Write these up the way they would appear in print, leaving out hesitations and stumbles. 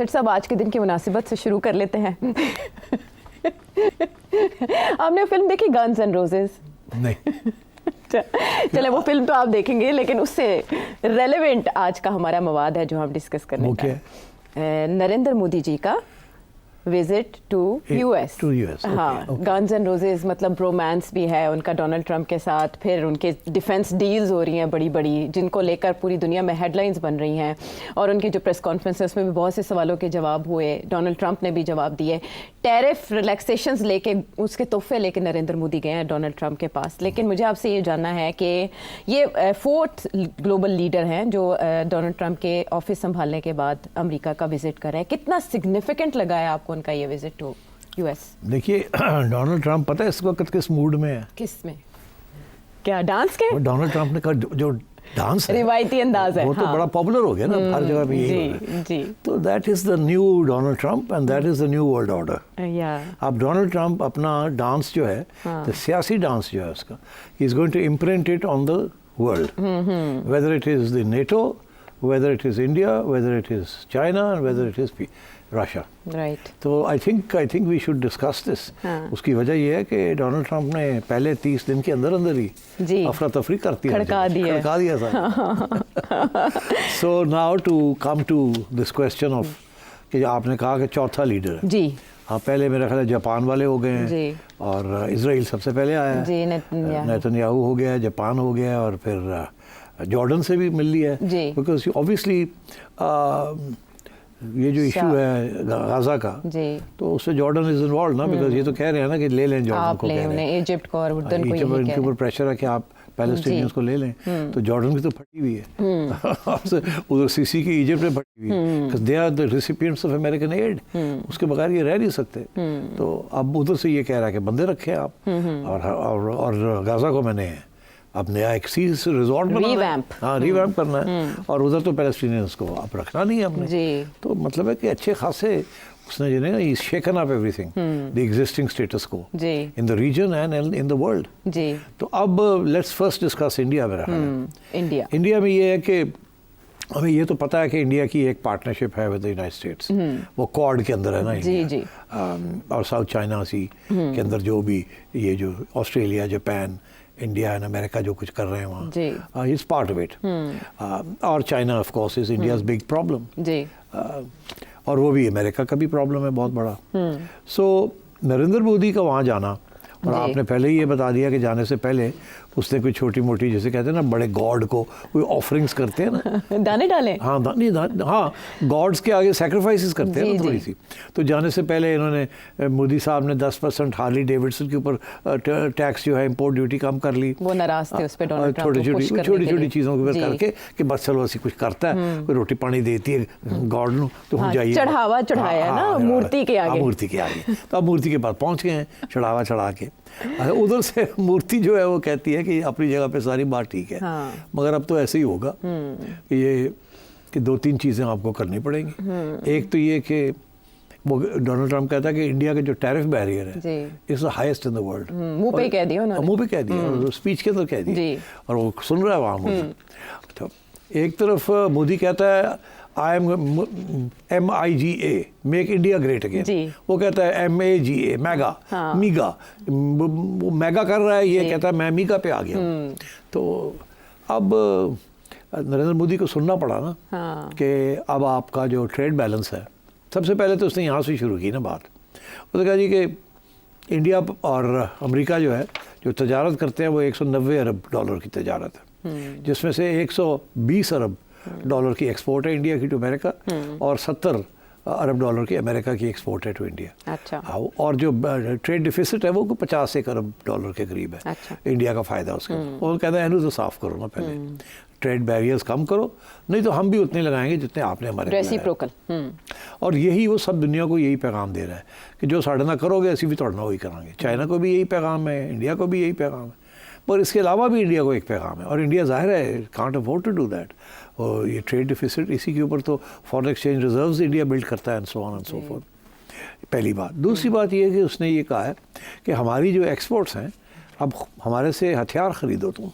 सेठ साहब, आज के दिन की मुनासिबत से शुरू कर लेते हैं। आपने फिल्म देखी गन्स एंड रोजेस? नहीं। चले, वो फिल्म तो आप देखेंगे, लेकिन उससे रेलेवेंट आज का हमारा मवाद है जो हम डिस्कस करने का है। नरेंद्र मोदी जी का विजिट टू यूएस। हाँ, गन्स एंड रोजेस मतलब रोमांस भी है उनका डोनाल्ड ट्रंप के साथ, फिर उनके डिफेंस डील्स हो रही हैं बड़ी बड़ी, जिनको लेकर पूरी दुनिया में हेडलाइंस बन रही हैं, और उनकी जो प्रेस कॉन्फ्रेंस में भी बहुत से सवालों के जवाब हुए, डोनाल्ड ट्रंप ने भी जवाब दिए। टैरिफ रिलैक्सेशंस लेके, उसके तोहफे लेके नरेंद्र मोदी गए हैं डोनाल्ड ट्रंप के पास। लेकिन मुझे आपसे ये जानना है कि ये फोर्थ ग्लोबल लीडर हैं जो डोनाल्ड ट्रंप के ऑफिस संभालने के बाद अमेरिका का विजिट कर रहे हैं। कितना सिग्निफिकेंट लगा है आपको उनका ये विजिट टू यूएस? देखिए, डोनाल्ड ट्रंप पता है इस वक्त किस मूड में है? किस में? क्या डांस के? डोनाल्ड ट्रंप ने कहा जो डांस है, रिवायती अंदाज है, वो तो बड़ा पॉपुलर हो गया ना हर जगह पे। जी जी। तो that is the new Donald Trump and that is the new world order. अब डोनाल्ड ट्रंप अपना डांस जो है, तो सियासी डांस जो है उसका, he is going to imprint it on the world, whether it is the NATO, whether it is India, whether it is China, and whether it is Russia. Right. तो I think we should discuss this. उसकी वजह ये है कि Donald Trump ने पहले 30 दिन के अंदर ही अफरा तफरी खड़का दिया था। So now to come to this question of कि आपने कहा कि चौथा लीडर है। जी। हाँ, पहले मेरा ख्याल है जापान वाले हो गए हैं, और इजराइल सबसे पहले आया है, नेतन्याहू हो गया, जापान हो गया, और फिर जॉर्डन से भी मिल लिया है, बिकॉज ऑब्वियसली ये जो इशू है गाजा का, तो उससे जॉर्डन इज इन्वॉल्व ना, बिकॉज ये तो कह रहे हैं ना कि ले लें जॉर्डन को, कह रहे हैं इजिप्ट को और उर्दन को, इनके ऊपर प्रेशर है कि आप पैलेस्टीनियंस को ले लें। तो जॉर्डन की तो फटी हुई है, उधर सीसी की इजिप्ट में फटी हुई है, because they are the recipients of American aid, उसके बगैर ये रह नहीं सकते। तो अब उधर से ये कह रहा है कि बंदे रखे आप, और गाजा को मैंने अब नया एक सीज रिजॉर्ट बनाना, रिवैम्प करना है, और उधर तो पैलेस्टीनियंस को अब रखना नहीं है हमने। तो मतलब है कि अच्छे खासे उसने जो है shaken up everything, the existing status को in the region and in the world. तो अब लेट्स फर्स्ट डिस्कस इंडिया में। इंडिया में ये है कि हमें ये तो पता है कि इंडिया की एक पार्टनरशिप है विद द यूनाइटेड स्टेट्स, वो क्वाड के अंदर है ना इंडिया, और साउथ चाइना सी के अंदर जो भी ये जो Australia, Japan, India and America जो कुछ कर रहे हैं वहाँ, इज पार्ट ऑफ इट, और China of course is India's big problem, और वो भी अमेरिका का भी प्रॉब्लम है बहुत बड़ा। सो नरेंद्र मोदी का वहाँ जाना, और आपने पहले ही ये बता दिया कि जाने से पहले उसने कोई छोटी मोटी, जैसे कहते हैं ना बड़े गॉड को कोई ऑफरिंग्स करते हैं ना, दाने डाले, हाँ हाँ, गॉड्स के आगे सैक्रिफाइसेस करते हैं ना थोड़ी सी। तो जाने से पहले इन्होंने, मोदी साहब ने 10% हार्ली डेविडसन के ऊपर टैक्स जो है इम्पोर्ट ड्यूटी कम कर ली, वो नाराज थे उस पे, छोटी छोटी चीज़ों के ऊपर करके कि बस चलो ऐसी कुछ करता है, कोई रोटी पानी देती है गॉड नु, तो हम जाइए, चढ़ावा चढ़ाया ना मूर्ति के आगे। तो अब मूर्ति के पास पहुँच गए हैं, चढ़ावा चढ़ा के। उधर से मूर्ति जो है वो कहती है कि अपनी जगह पे सारी बात ठीक है, मगर अब तो ऐसे ही होगा कि 2-3 चीज़ें आपको करनी पड़ेंगी। एक तो ये कि वो डोनाल्ड ट्रंप कहता है कि इंडिया का जो टैरिफ बैरियर है is the highest in the world. मुंह पे कह दिया उन्होंने, मुंह पे कह दिया, स्पीच के अंदर कह दिया, और वो सुन रहा है वहाँ मोदी। तो एक तरफ मोदी कहता है I am MIGA, make India great again, वो कहता है MAGA, मैगा, मीगा, वो मैगा कर रहा है, ये कहता है मैं मीगा पे आ गया। तो अब नरेंद्र मोदी को सुनना पड़ा ना कि अब आपका जो ट्रेड बैलेंस है, सबसे पहले तो उसने यहाँ से शुरू की ना बात, उसने कहा जी कि इंडिया और अमेरिका जो है जो तजारत करते हैं वो 190 अरब डॉलर की तजारत है, जिसमें से 120 अरब डॉलर की एक्सपोर्ट है इंडिया की टू अमेरिका, और 70 अरब डॉलर की अमेरिका की एक्सपोर्ट है टू इंडिया। अच्छा। और जो ट्रेड डिफिसिट है वो 51 अरब डॉलर के करीब है। अच्छा। इंडिया का फ़ायदा उसका। वो कहता है इन्हें तो साफ़ करो ना, पहले ट्रेड बैरियर्स कम करो, नहीं तो हम भी उतने लगाएंगे जितने आपने हमारे रेसिप्रोकल। और यही वो सब दुनिया को यही पैगाम दे रहा है कि जो साढ़े ना करोगे ऐसी भी तोड़ना वही कराएंगे। चाइना को भी यही पैगाम है, इंडिया को भी यही पैगाम है, पर इसके अलावा भी इंडिया को एक पैगाम है, और इंडिया ज़ाहिर है can't afford to do that. और ये ट्रेड डिफिसिट, इसी के ऊपर तो foreign exchange reserves India build करता है, and so on and so forth. पहली बात। दूसरी बात ये है कि उसने ये कहा है कि हमारी जो एक्सपोर्ट्स हैं, अब हमारे से हथियार ख़रीदो तुम,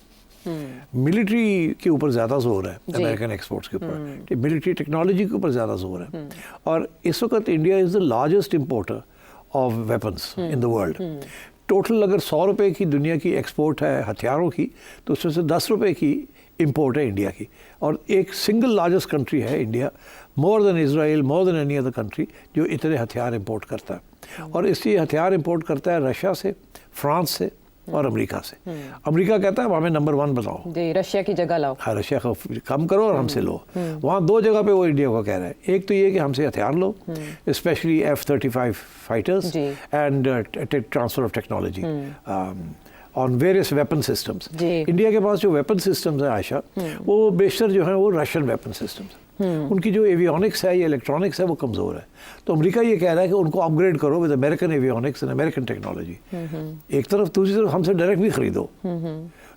मिलिट्री के ऊपर ज़्यादा जोर है अमेरिकन एक्सपोर्ट्स के ऊपर, मिलिट्री टेक्नोलॉजी के ऊपर ज़्यादा जोर है। और इस वक्त India is the largest importer of weapons in the world. Total अगर 100 रुपये की दुनिया की एक्सपोर्ट है हथियारों की, तो उसमें से 10 रुपये की इम्पोर्ट है इंडिया की। और एक सिंगल लार्जेस्ट कंट्री है India, more than Israel, more than any other country, जो इतने हथियार इम्पोर्ट करता है। और इसलिए हथियार इम्पोर्ट करता है रशिया से, फ्रांस से और अमेरिका से। अमेरिका कहता है हमें नंबर 1 बताओ, रशिया की जगह लाओ। हाँ, रशिया को कम करो और हमसे लो। वहाँ 2 जगह पे वो इंडिया को कह रहा है। एक तो ये कि हमसे हथियार लो, specially F-35 fighters and transfer of technology on various weapon systems. India के पास जो वेपन सिस्टम्स है आयशा, वो बेशतर जो है वो रशियन वेपन सिस्टम्स। उनकी जो एवियोनिक्स है या इलेक्ट्रॉनिक्स है वो कमज़ोर है। तो अमेरिका ये कह रहा है कि उनको अपग्रेड करो with American avionics and American technology. एक तरफ, दूसरी तरफ हमसे डायरेक्ट भी खरीदो।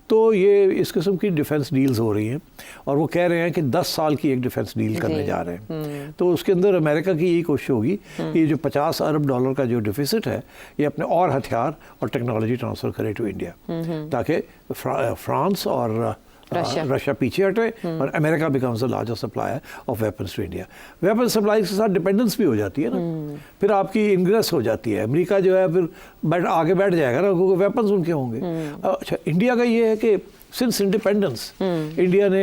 तो ये इस किस्म की डिफेंस डील्स हो रही हैं और वो कह रहे हैं कि 10 साल की एक डिफेंस डील करने जा रहे हैं। तो उसके अंदर अमेरिका की यही कोशिश होगी कि ये जो $50 अरब का जो डिफिसिट है, ये अपने और हथियार और टेक्नोलॉजी ट्रांसफ़र करे टू इंडिया, ताकि फ्रांस और रशिया पीछे हटे और America becomes the largest supplier of weapons to India. Weapon supply के साथ डिपेंडेंस भी हो जाती है ना, फिर आपकी इंग्रेस हो जाती है। अमेरिका जो है फिर आगे बैठ जाएगा ना, क्योंकि वेपन्स उनके होंगे। अच्छा, इंडिया का ये है कि सिंस इंडिपेंडेंस इंडिया ने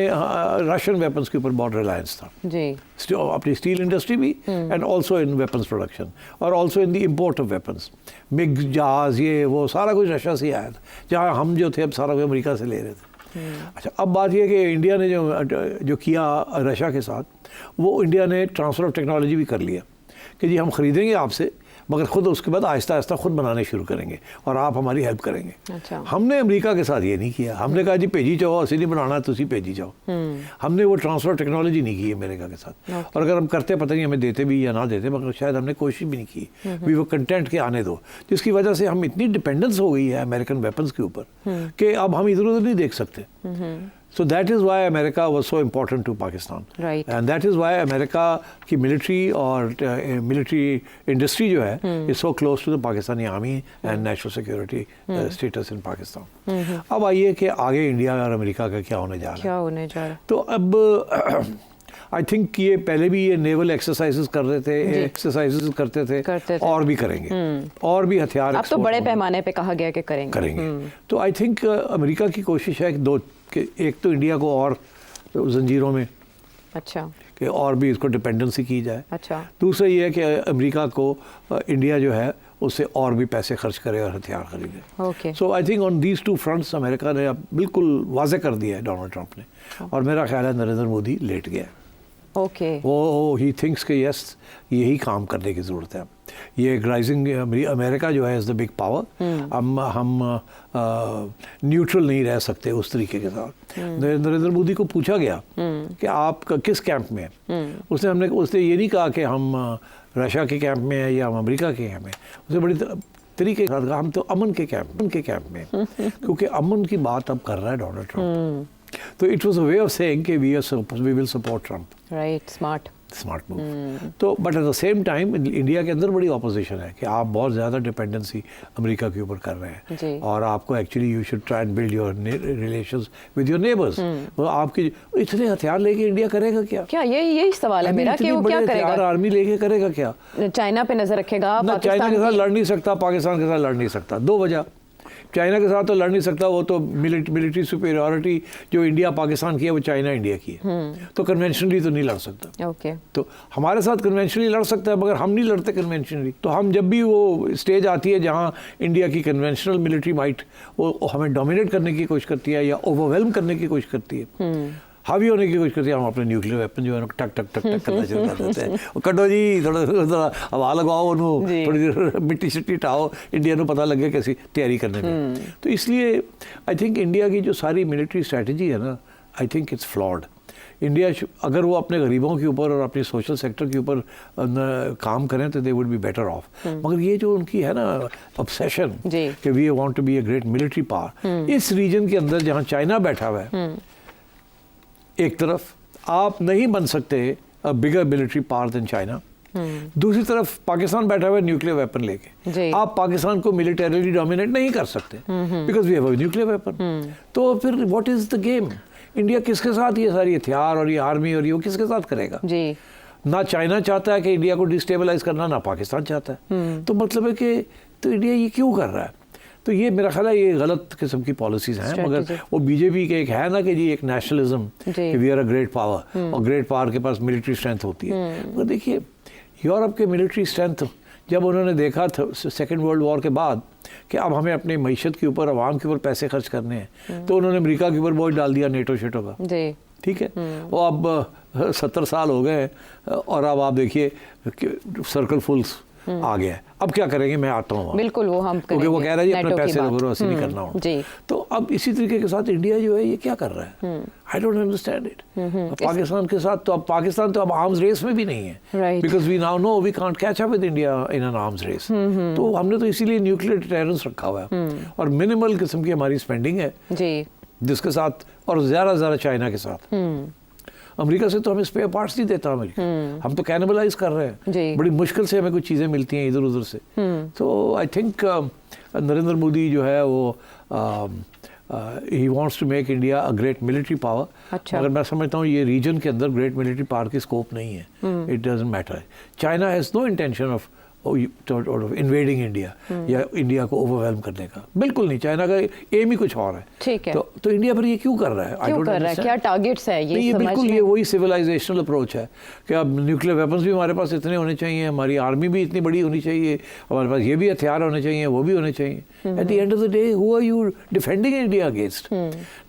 रशियन वेपन्स के ऊपर बहुत रिलायंस था जी, अपनी स्टील इंडस्ट्री भी and also in weapons production और also in the import of weapons. MiG जहाज ये वो सारा कुछ रशिया से आया था, जहाँ हम जो थे अब सारा कुछ अमेरिका से ले रहे थे। अच्छा, अब बात यह कि इंडिया ने जो किया रशिया के साथ, वो इंडिया ने ट्रांसफ़र ऑफ टेक्नोलॉजी भी कर लिया कि जी हम ख़रीदेंगे आपसे, मगर ख़ुद उसके बाद आहिस्ता आहिस्ता ख़ुद बनाने शुरू करेंगे और आप हमारी हेल्प करेंगे। अच्छा। हमने अमेरिका के साथ ये नहीं किया। हमने कहा जी भेजी जाओ, असली नहीं बनाना तुसी भेजी जाओ। हमने वो ट्रांसफ़र ऑफ टेक्नोलॉजी नहीं की अमेरिका के साथ। और अगर हम करते, पता नहीं हमें देते भी या ना देते, मगर शायद हमने कोशिश भी नहीं की। वी वो कंटेंट के आने दो, जिसकी वजह से हम इतनी डिपेंडेंस हो गई है अमेरिकन वेपन्स के ऊपर कि अब हम इधर उधर नहीं देख सकते। So that is why America was so important to Pakistan. Right. And that is why America की military और military industry जो है is so close to the Pakistani army and national security status in Pakistan. अब आइए कि आगे India और America का क्या होने जा रहा है। क्या होने जा रहा है? तो अब आई थिंक ये पहले भी ये नेवल एक्सरसाइजेस कर रहे थे, एक्सरसाइजेस करते थे और भी करेंगे और भी हथियार। अब तो बड़े पैमाने पे कहा गया कि करेंगे। तो आई थिंक अमेरिका की कोशिश है कि एक तो इंडिया को और जंजीरों में, अच्छा, कि और भी इसको डिपेंडेंसी की जाए। अच्छा। दूसरा ये है कि अमेरिका को इंडिया जो है उससे और भी पैसे खर्च करे और हथियार खरीदे। Okay. So I think on these 2 fronts America ने अब बिल्कुल वाजे कर दिया है डोनाल्ड ट्रंप ने, और मेरा ख्याल है नरेंद्र मोदी लेट गया। ओके। वो ही थिंक्स कि यस यही काम करने की ज़रूरत है। ये राइजिंग अमेरिका जो है इज़ द बिग पावर। हम न्यूट्रल नहीं रह सकते उस तरीके के साथ। नरेंद्र मोदी को पूछा गया कि आप किस कैंप में हैं, उसने ये नहीं कहा कि हम रशिया के कैंप में हैं या हम अमेरिका के कैंप में। उसने बड़ी तरीके के साथ कहा हम तो अमन के कैंप में क्योंकि अमन की बात अब कर रहा है डोनाल्ड ट्रंप। तो it was a way of saying कि we will support Trump. Right, smart move. तो but at the same time India के अंदर बड़ी ऑपोजिशन है कि आप बहुत ज़्यादा डिपेंडेंसी अमेरिका के ऊपर कर रहे हैं और आपको actually you should try and build your relations with your neighbours. वो आपके इतने हथियार लेके इंडिया करेगा क्या यही सवाल है मेरा कि वो क्या करेगा? आर्मी लेके करेगा क्या? चाइना पे नजर रखेगा? चाइना के साथ लड़ नहीं सकता, पाकिस्तान के साथ लड़ नहीं सकता। 2 वजह। चाइना के साथ तो लड़ नहीं सकता, वो तो मिलिट्री सुपेरियरिटी जो इंडिया पाकिस्तान की है वो चाइना इंडिया की है, तो कन्वेंशनली तो नहीं लड़ सकता। ओके। तो हमारे साथ कन्वेंशनली लड़ सकता है, मगर हम नहीं लड़ते कन्वेंशनली। तो हम जब भी वो स्टेज आती है जहाँ इंडिया की कन्वेंशनल मिलिट्री माइट वो हमें डोमिनेट करने की कोशिश करती है या ओवरवेलम करने की कोशिश करती है, हावी होने की कोशिश करती है, हम अपने न्यूक्लियर वेपन जो है ना टक टक टक टक करना शुरू कर देते हैं। कटो जी, थोड़ा हवा लगाओ, थोड़ी देर मिट्टी शिट्टी हटाओ, इंडिया को पता लगे कैसी तैयारी करने में। तो इसलिए आई थिंक इंडिया की जो सारी मिलिट्री स्ट्रैटेजी है ना, I think it's flawed. India अगर वो अपने गरीबों के ऊपर और अपने सोशल सेक्टर के ऊपर काम करें तो they would be better off. मगर ये जो उनकी है ना ऑब्सेशन कि we want to be a great military power, इस रीजन के अंदर जहाँ चाइना बैठा हुआ है एक तरफ, आप नहीं बन सकते बिगर मिलिट्री पावर देन चाइना। दूसरी तरफ पाकिस्तान बैठा हुआ है न्यूक्लियर वेपन लेके। आप पाकिस्तान को मिलिटरीली डोमिनेट नहीं कर सकते because we have a nuclear weapon. तो फिर what is the game? India किसके साथ ये सारी हथियार और ये आर्मी और ये वो किसके साथ करेगा? जी। ना चाइना चाहता है कि इंडिया को डिस्टेबलाइज करना, ना पाकिस्तान चाहता है। तो मतलब है कि तो इंडिया ये क्यों कर रहा है? तो ये मेरा ख्याल है ये गलत किस्म की पॉलिसीज हैं। मगर वो बीजेपी के एक है ना कि जी एक नेशनलिज्म कि we are a great power, और ग्रेट पावर के पास मिलिट्री स्ट्रेंथ होती है। मगर देखिए यूरोप के मिलिट्री स्ट्रेंथ जब उन्होंने देखा था सेकेंड वर्ल्ड वॉर के बाद कि अब हमें अपनी मईशत के ऊपर, अवाम के ऊपर पैसे खर्च करने हैं, तो उन्होंने अमेरिका के ऊपर बोझ डाल दिया नेटो शेटो का। ठीक है, वो अब 70 साल हो गए और अब आप देखिए सर्कल फुल्स आ गया है। अब क्या करेंगे? मैं आता हूँ। बिल्कुल, वो हम क्योंकि वो कह रहा है जी अपने पैसे लगो, ऐसे नहीं करना हो। तो अब इसी तरीके के साथ इंडिया जो है ये क्या कर रहा है? I don't understand it. Pakistan के साथ तो अब पाकिस्तान तो अब आर्म्स रेस में भी नहीं है, because we now know we can't catch up with India in an arms race. तो हमने तो इसीलिए न्यूक्लियर डिटरेंस रखा हुआ है और मिनिमल किस्म की हमारी स्पेंडिंग है जिसके साथ, और ज़्यादा चाइना के साथ। अमेरिका से तो हमें स्पेयर पार्ट्स नहीं देता अमेरिका, हम तो कैनिबलाइज कर रहे हैं। बड़ी मुश्किल से हमें कुछ चीज़ें मिलती हैं इधर उधर से। तो आई थिंक नरेंद्र मोदी जो है वो ही wants to make India a great military power. मगर मैं समझता हूँ ये रीजन के अंदर ग्रेट मिलिट्री पावर की स्कोप नहीं है। It doesn't matter. China has no intention of invading India या इंडिया को ओवरवेलम करने का, बिल्कुल नहीं। चाइना का एम ही कुछ और है। ठीक है, तो इंडिया पर ये क्यों कर रहा है? क्यों कर रहा है? क्या टारगेट्स है ये? बिल्कुल ये वही सिविलाइजेशनल अप्रोच है कि अब न्यूक्लियर वेपन्स भी हमारे पास इतने होने चाहिए, हमारी आर्मी भी इतनी बड़ी होनी चाहिए, हमारे पास ये भी हथियार होने चाहिए, वो भी होने चाहिए। At the end of the day who are you defending India against?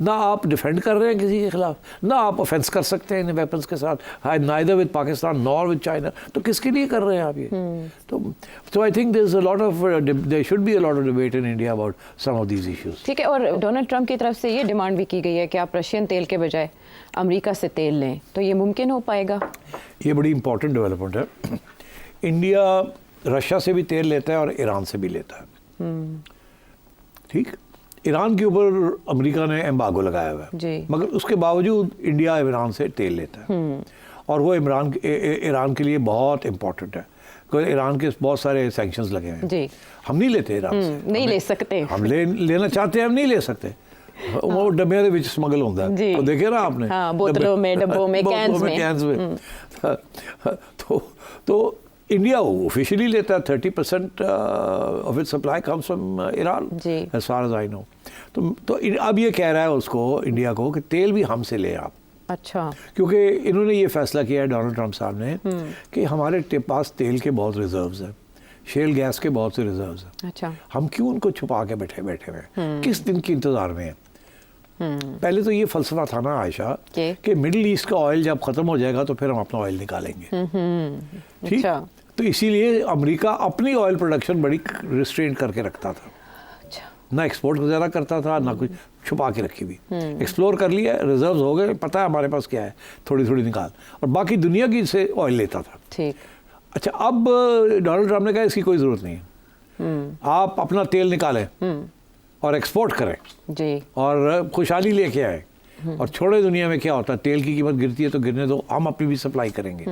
ना आप डिफेंड कर रहे हैं किसी के खिलाफ, ना आप ऑफेंस कर सकते हैं इन वेपन्स के साथ, neither with Pakistan nor with China. तो किसके लिए कर रहे हैं आप ये? So I think there's a lot of there should be a lot of debate in India about some of these issues. ठीक है, और डोनाल्ड ट्रंप की तरफ से ये डिमांड भी की गई है कि आप रशियन तेल के बजाय अमेरिका से तेल लें, तो ये मुमकिन हो पाएगा? ये बड़ी इंपॉर्टेंट डेवलपमेंट है। इंडिया रशिया से भी तेल लेता है और ईरान से भी लेता है। ठीक, ईरान के ऊपर अमेरिका ने एम्बार्गो लगाया हुआ है, मगर उसके बावजूद इंडिया ईरान से तेल लेता है और वो ईरान के लिए बहुत इम्पोर्टेंट है। ईरान के बहुत सारे सैंक्शंस लगे हैं। हम नहीं लेते ईरान से, नहीं ले सकते। हम लेना चाहते हैं, हम नहीं ले सकते। वो डब्बे ਦੇ ਵਿੱਚ स्मगल होता है, तो देखे ना आपने? हाँ, बोतलों में, डब्बों में, कैंस में। तो इंडिया ऑफिशियली लेता है 30% of its supply comes from Iran as far as I know. तो अब ये कह रहा है उसको, इंडिया को, कि तेल भी हमसे ले आप। अच्छा, क्योंकि इन्होंने ये फैसला किया है डोनाल्ड ट्रंप साहब ने कि हमारे पास तेल के बहुत रिजर्व्स हैं, शेल गैस के बहुत से रिजर्व्स हैं। अच्छा, हम क्यों उनको छुपा के बैठे हुए हैं? किस दिन के इंतजार में हैं? पहले तो ये फलसफा था ना आयशा कि मिडिल ईस्ट का ऑयल जब खत्म हो जाएगा तो फिर हम अपना ऑयल निकालेंगे। ठीक, तो इसीलिए अमेरिका अपनी ऑयल प्रोडक्शन बड़ी रिस्ट्रेन करके रखता था। ना एक्सपोर्ट ज़्यादा करता था, ना कुछ, छुपा के रखी हुई। एक्सप्लोर कर लिया, रिजर्व्स हो गए, पता है हमारे पास क्या है, थोड़ी थोड़ी निकाल, और बाकी दुनिया की से ऑयल लेता था। ठीक, अच्छा, अब डोनाल्ड ट्रंप ने कहा इसकी कोई ज़रूरत नहीं है, आप अपना तेल निकालें और एक्सपोर्ट करें जी, और खुशहाली लेके आए और छोड़े दुनिया में क्या होता है, तेल की कीमत गिरती है तो गिरने दो, हम अपनी भी सप्लाई करेंगे।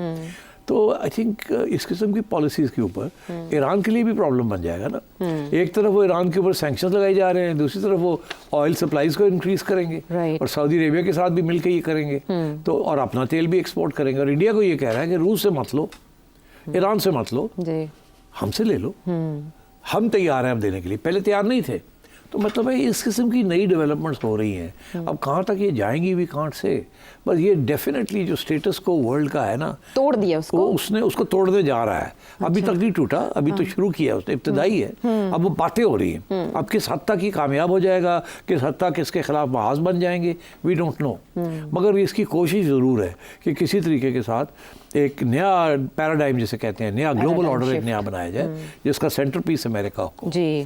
तो आई थिंक इस किस्म की पॉलिसीज़ के ऊपर ईरान के लिए भी प्रॉब्लम बन जाएगा ना। एक तरफ वो ईरान के ऊपर सैंक्शंस लगाए जा रहे हैं, दूसरी तरफ वो ऑयल सप्लाईज को इंक्रीज करेंगे और सऊदी अरेबिया के साथ भी मिलकर ये करेंगे, तो और अपना तेल भी एक्सपोर्ट करेंगे। और इंडिया को ये कह रहा है कि रूस से मत लो, ईरान से मत लो, हमसे ले लो, हम तैयार हैं अब देने के लिए, पहले तैयार नहीं थे। तो मतलब है इस किस्म की नई डेवलपमेंट्स हो रही हैं। अब कहाँ तक ये जाएंगी वी कांट से, बस ये डेफिनेटली जो स्टेटस को वर्ल्ड का है ना, तोड़ दिया उसको, उसने उसको तोड़ने जा रहा है। अभी तक नहीं टूटा, अभी तो शुरू किया उसने, इब्तदाई है, अब वो बातें हो रही हैं। अब किस हद तक ही कामयाब हो जाएगा, किस हद तक इसके खिलाफ महाज बन जाएंगे, वी डोंट नो। मगर इसकी कोशिश ज़रूर है कि किसी तरीके के साथ एक नया पैराडाइम जिसे कहते हैं, नया ग्लोबल ऑर्डर एक नया बनाया जाए जिसका सेंटर पीस अमेरिका हो। जी